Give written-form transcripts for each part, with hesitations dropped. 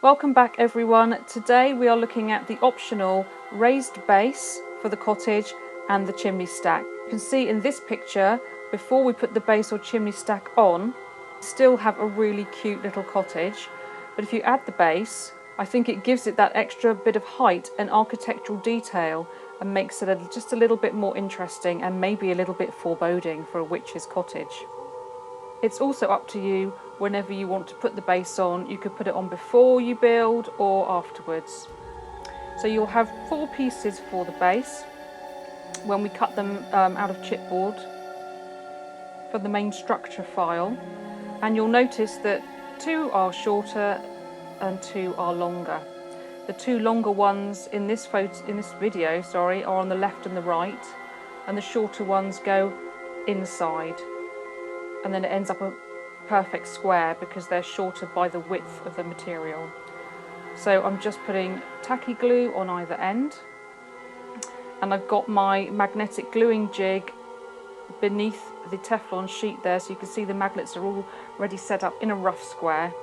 Welcome back everyone. Today we are looking at the optional raised base for the cottage and the chimney stack. You can see in this picture, before we put the base or chimney stack on, we still have a really cute little cottage. But if you add the base, I think it gives it that extra bit of height and architectural detail and makes it just a little bit more interesting and maybe a little bit foreboding for a witch's cottage. It's also up to you whenever you want to put the base on. You could put it on before you build or afterwards. So you'll have 4 pieces for the base when we cut them out of chipboard for the main structure file, and you'll notice that 2 are shorter and 2 are longer. The 2 longer ones in this video are on the left and the right, and the shorter ones go inside. And then it ends up a perfect square because they're shorter by the width of the material. So I'm just putting tacky glue on either end, and I've got my magnetic gluing jig beneath the Teflon sheet there, so you can see the magnets are all already set up in a rough square.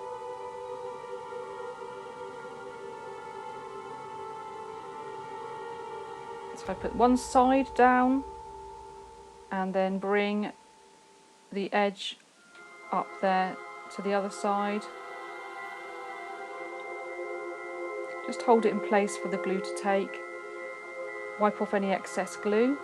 So if I put one side down and then bring the edge up there to the other side. Just hold it in place for the glue to take. Wipe off any excess glue.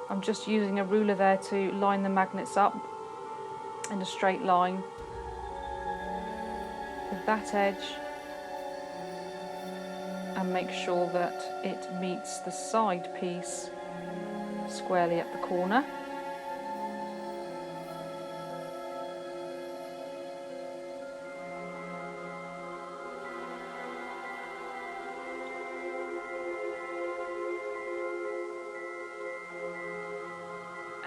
I'm just using a ruler there to line the magnets up in a straight line with that edge, and make sure that it meets the side piece squarely at the corner.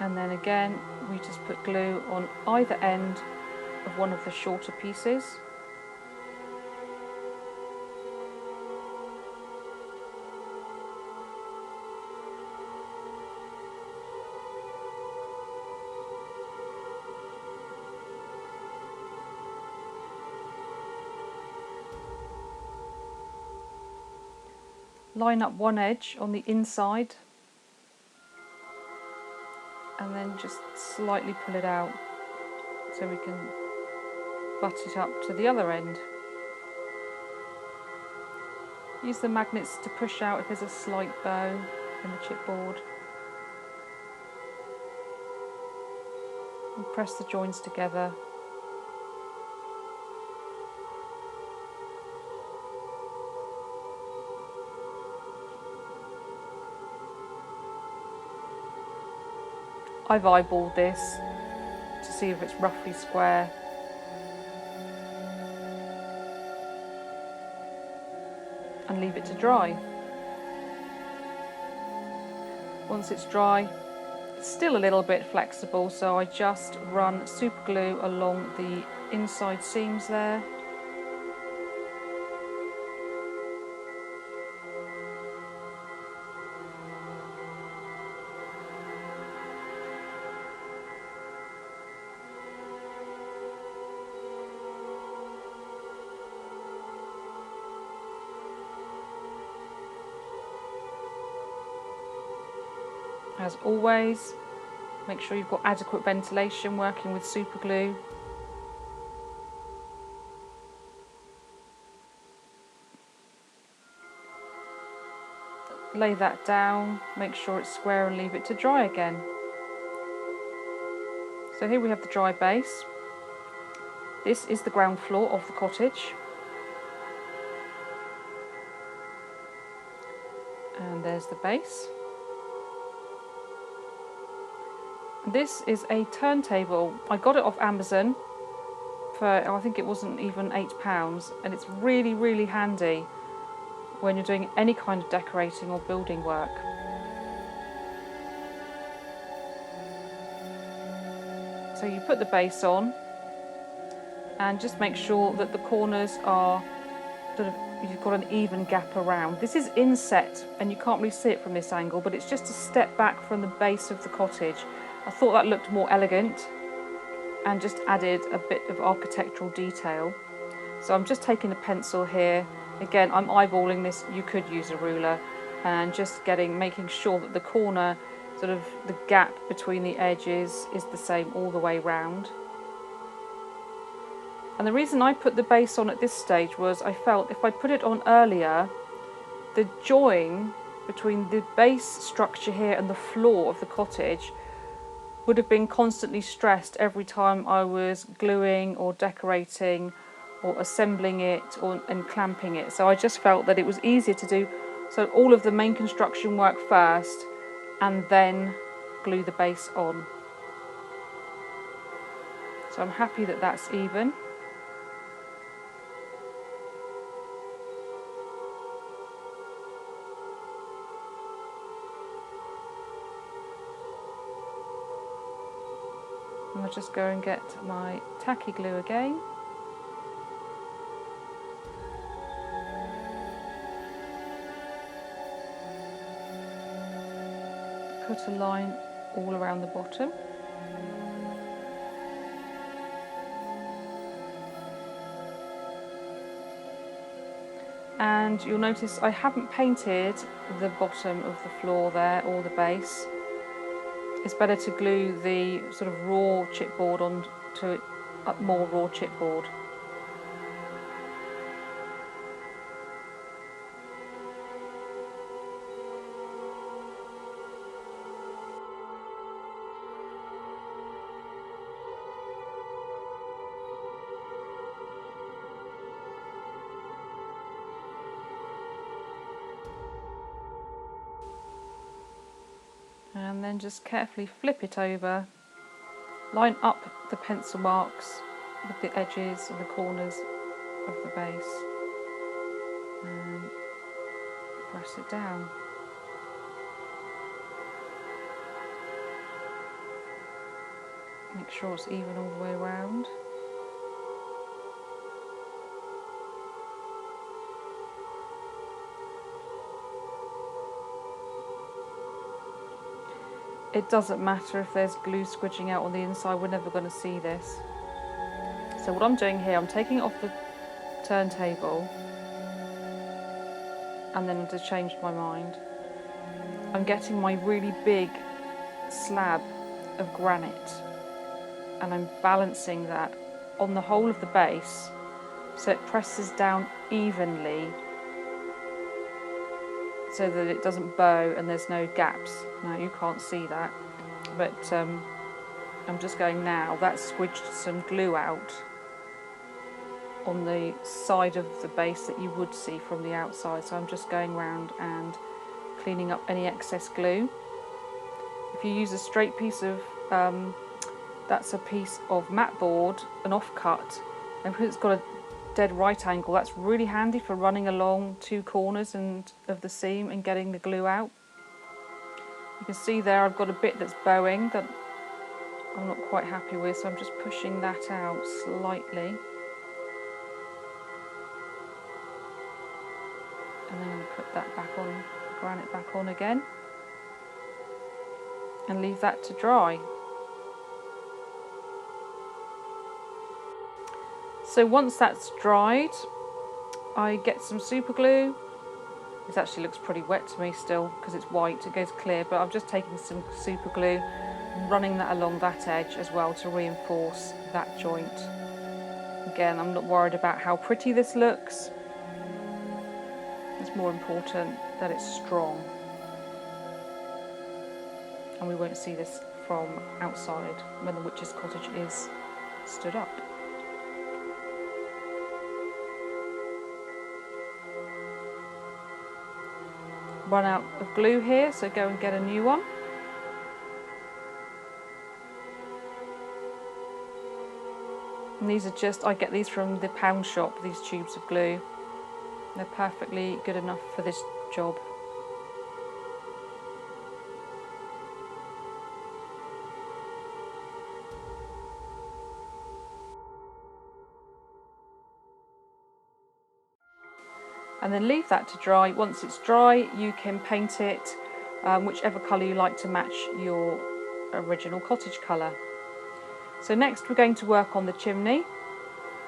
And then again, we just put glue on either end of one of the shorter pieces. Line up one edge on the inside, and then just slightly pull it out so we can butt it up to the other end. Use the magnets to push out if there's a slight bow in the chipboard. And press the joins together. I've eyeballed this to see if it's roughly square. And leave it to dry. Once it's dry, it's still a little bit flexible, so I just run super glue along the inside seams there. As always, make sure you've got adequate ventilation working with super glue. Lay that down, make sure it's square and leave it to dry again. So here we have the dry base. This is the ground floor of the cottage. And there's the base. This is a turntable. I got it off Amazon for, I think it wasn't even £8, and it's really, really handy when you're doing any kind of decorating or building work. So you put the base on, and just make sure that the corners are sort of, you've got an even gap around. This is inset and you can't really see it from this angle, but it's just a step back from the base of the cottage. I thought that looked more elegant and just added a bit of architectural detail. So I'm just taking a pencil here. Again, I'm eyeballing this, you could use a ruler, and just making sure that the corner, sort of the gap between the edges is the same all the way round. And the reason I put the base on at this stage was I felt if I put it on earlier, the join between the base structure here and the floor of the cottage would have been constantly stressed every time I was gluing or decorating or assembling it and clamping it. So I just felt that it was easier to do so all of the main construction work first and then glue the base on. So I'm happy that that's even. And I'll just go and get my tacky glue again. Put a line all around the bottom. And you'll notice I haven't painted the bottom of the floor there or the base. It's better to glue the sort of raw chipboard onto more raw chipboard. And then just carefully flip it over, line up the pencil marks with the edges and the corners of the base, and press it down. Make sure it's even all the way around. It doesn't matter if there's glue squidging out on the inside, we're never going to see this. So what I'm doing here, I'm taking it off the turntable, and then to change my mind, I'm getting my really big slab of granite and I'm balancing that on the whole of the base so it presses down evenly so that it doesn't bow and there's no gaps. Now you can't see that, but I'm just going now. That's squidged some glue out on the side of the base that you would see from the outside, so I'm just going round and cleaning up any excess glue. If you use a straight piece of, that's a piece of mat board, an offcut, and because it's got a dead right angle, that's really handy for running along two corners of the seam and getting the glue out. You can see there I've got a bit that's bowing that I'm not quite happy with, so I'm just pushing that out slightly. And then I'm going to put that back on, granite back on again, and leave that to dry. So once that's dried, I get some super glue. It actually looks pretty wet to me still because it's white, it goes clear, but I'm just taking some super glue and running that along that edge as well to reinforce that joint. Again, I'm not worried about how pretty this looks. It's more important that it's strong. And we won't see this from outside when the Witches Cottage is stood up. Run out of glue here, so go and get a new one. And these are just, I get these from the pound shop, these tubes of glue. They're perfectly good enough for this job. and then leave that to dry. Once it's dry, you can paint it whichever colour you like to match your original cottage colour. So next we're going to work on the chimney.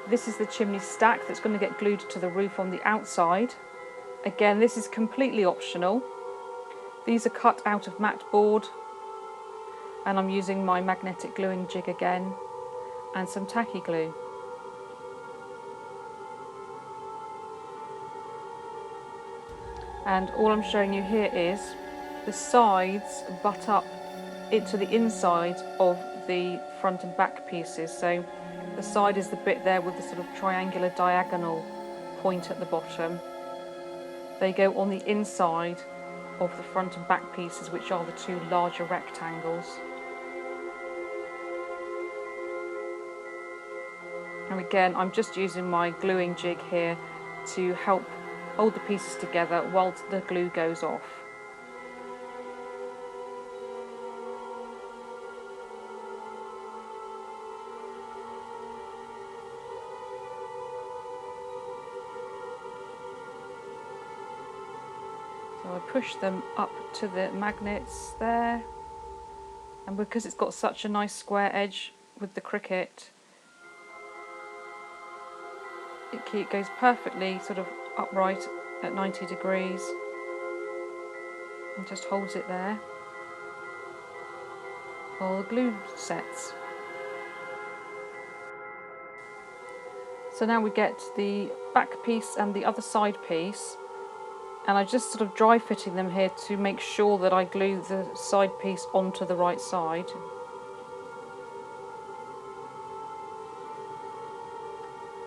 This is the chimney stack that's going to get glued to the roof on the outside. Again, this is completely optional. These are cut out of matte board, and I'm using my magnetic gluing jig again and some tacky glue. And all I'm showing you here is the sides butt up into the inside of the front and back pieces. So the side is the bit there with the sort of triangular diagonal point at the bottom. They go on the inside of the front and back pieces, which are the two larger rectangles. And again, I'm just using my gluing jig here to help hold the pieces together while the glue goes off. So I push them up to the magnets there, and because it's got such a nice square edge with the Cricut, it goes perfectly sort of upright at 90 degrees and just holds it there while the glue sets. So now we get the back piece and the other side piece, and I'm just sort of dry fitting them here to make sure that I glue the side piece onto the right side.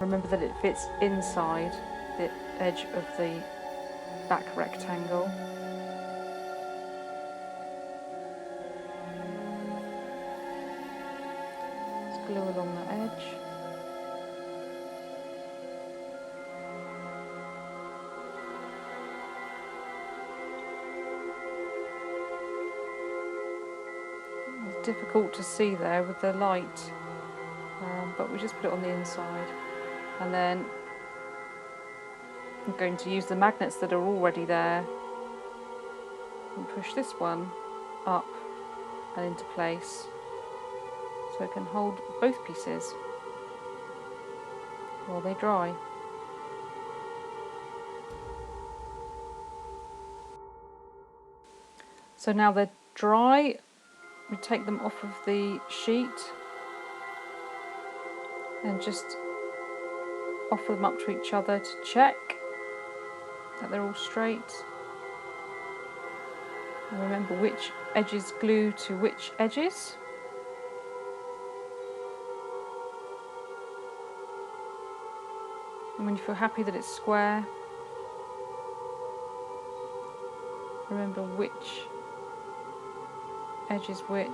Remember that it fits inside the edge of the back rectangle. Just glue along the edge. It's difficult to see there with the light, but we just put it on the inside. And then I'm going to use the magnets that are already there and push this one up and into place so it can hold both pieces while they dry. So now they're dry, we take them off of the sheet and just offer them up to each other to check that they're all straight. And remember which edges glue to which edges. And when you feel happy that it's square, remember which edge is which.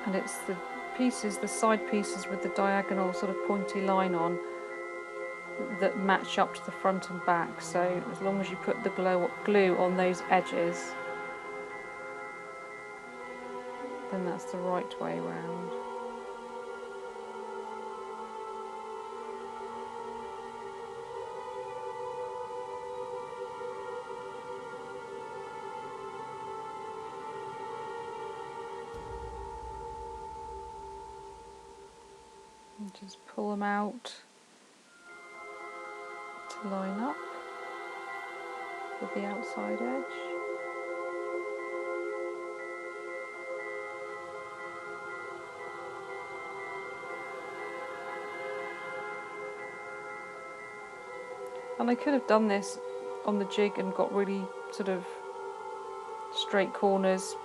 And it's the pieces, the side pieces with the diagonal sort of pointy line on, that match up to the front and back. So as long as you put the glue on those edges, then that's the right way round. And just pull them out to line up with the outside edge. And I could have done this on the jig and got really sort of straight corners,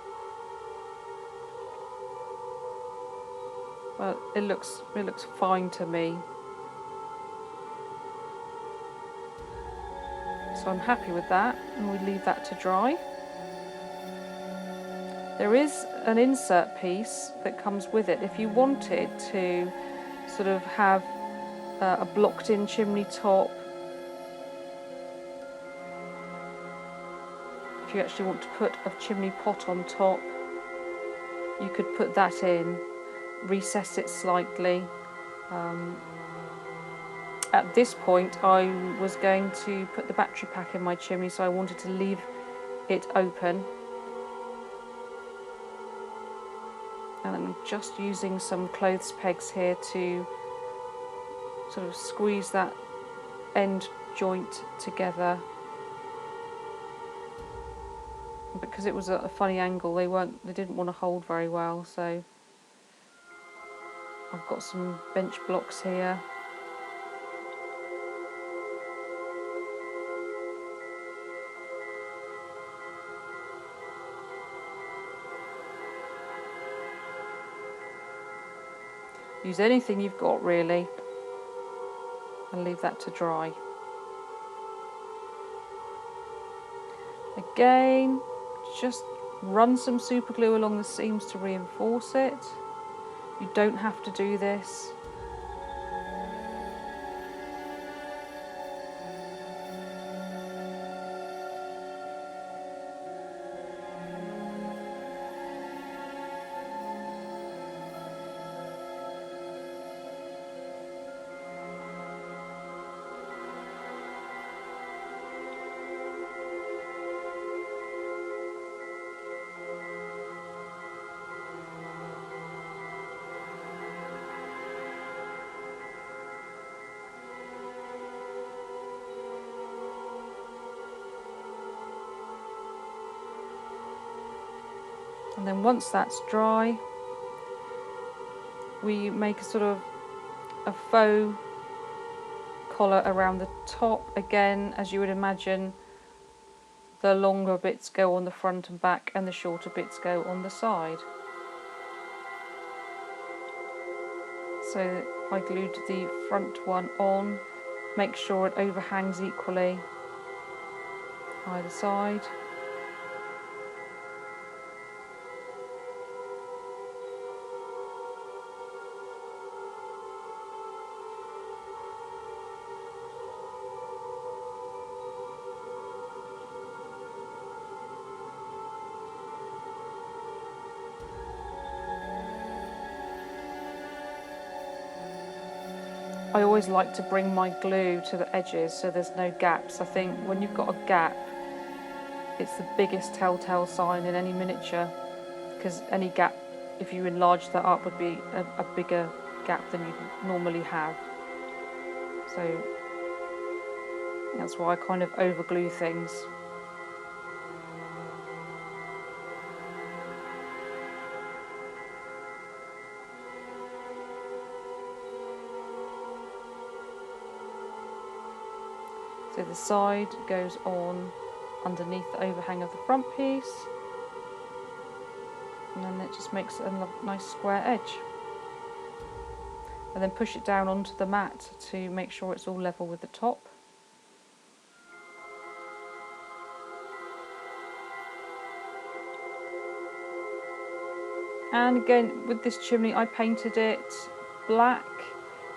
but it looks fine to me. So I'm happy with that, and we leave that to dry. There is an insert piece that comes with it if you wanted to sort of have a blocked in chimney top, if you actually want to put a chimney pot on top, you could put that in, recess it slightly. At this point I was going to put the battery pack in my chimney, so I wanted to leave it open. And I'm just using some clothes pegs here to sort of squeeze that end joint together. Because it was a funny angle, they didn't want to hold very well, so I've got some bench blocks here. Use anything you've got really, and leave that to dry. Again, just run some super glue along the seams to reinforce it. You don't have to do this. And then once that's dry, we make a sort of a faux collar around the top. Again, as you would imagine, the longer bits go on the front and back and the shorter bits go on the side. So I glued the front one on, make sure it overhangs equally either side. I always like to bring my glue to the edges so there's no gaps. I think when you've got a gap, it's the biggest telltale sign in any miniature, because any gap, if you enlarge that up, would be a bigger gap than you'd normally have. So that's why I kind of over glue things. So the side goes on underneath the overhang of the front piece, and then it just makes a nice square edge. And then push it down onto the mat to make sure it's all level with the top. And again, with this chimney I painted it black.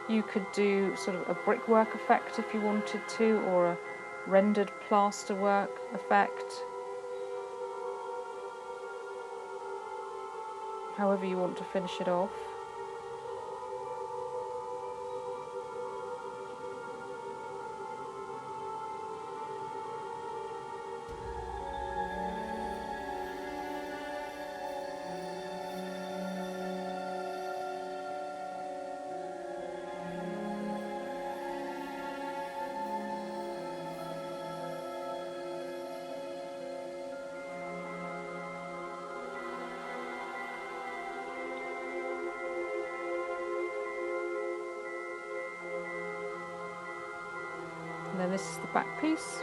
You could do sort of a brickwork effect if you wanted to, or a rendered plasterwork effect. However you want to finish it off. And then this is the back piece.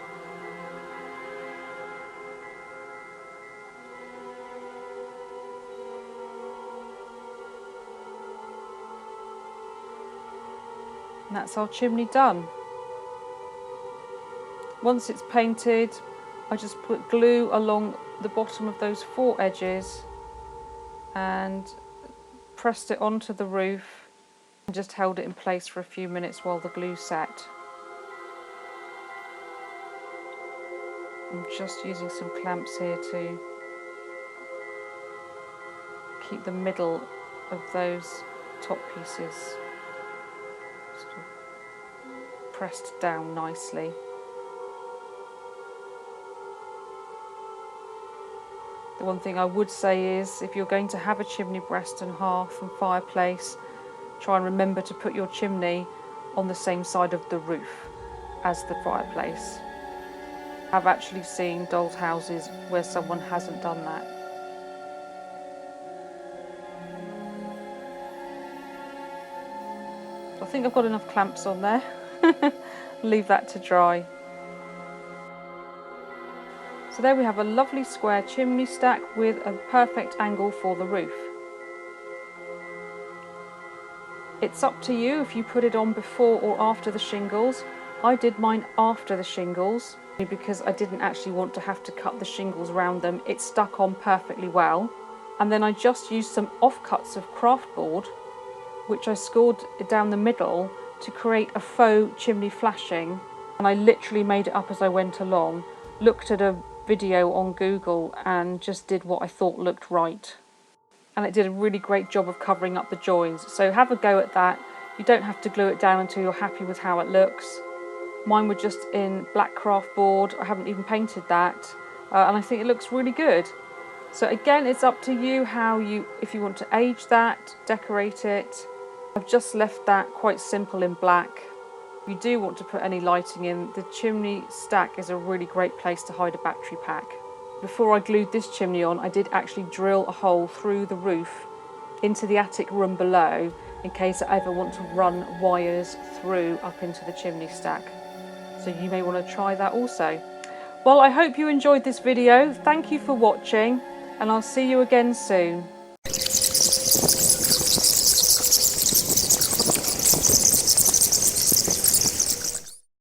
And that's our chimney done. Once it's painted, I just put glue along the bottom of those 4 edges and pressed it onto the roof I just held it in place for a few minutes while the glue set. I'm just using some clamps here to keep the middle of those top pieces sort of pressed down nicely. The one thing I would say is, if you're going to have a chimney breast and hearth and fireplace, try and remember to put your chimney on the same side of the roof as the fireplace. I've actually seen doll's houses where someone hasn't done that. I think I've got enough clamps on there. Leave that to dry. So there we have a lovely square chimney stack with a perfect angle for the roof. It's up to you if you put it on before or after the shingles. I did mine after the shingles because I didn't actually want to have to cut the shingles around them. It stuck on perfectly well. And then I just used some offcuts of craft board, which I scored down the middle to create a faux chimney flashing. And I literally made it up as I went along, looked at a video on Google and just did what I thought looked right. And it did a really great job of covering up the joins. So have a go at that. You don't have to glue it down until you're happy with how it looks. Mine were just in black craft board. I haven't even painted that. And I think it looks really good. So again, it's up to you if you want to age that, decorate it. I've just left that quite simple in black. If you do want to put any lighting in, the chimney stack is a really great place to hide a battery pack. Before I glued this chimney on, I did actually drill a hole through the roof into the attic room below in case I ever want to run wires through up into the chimney stack. So you may want to try that also. Well, I hope you enjoyed this video. Thank you for watching, and I'll see you again soon.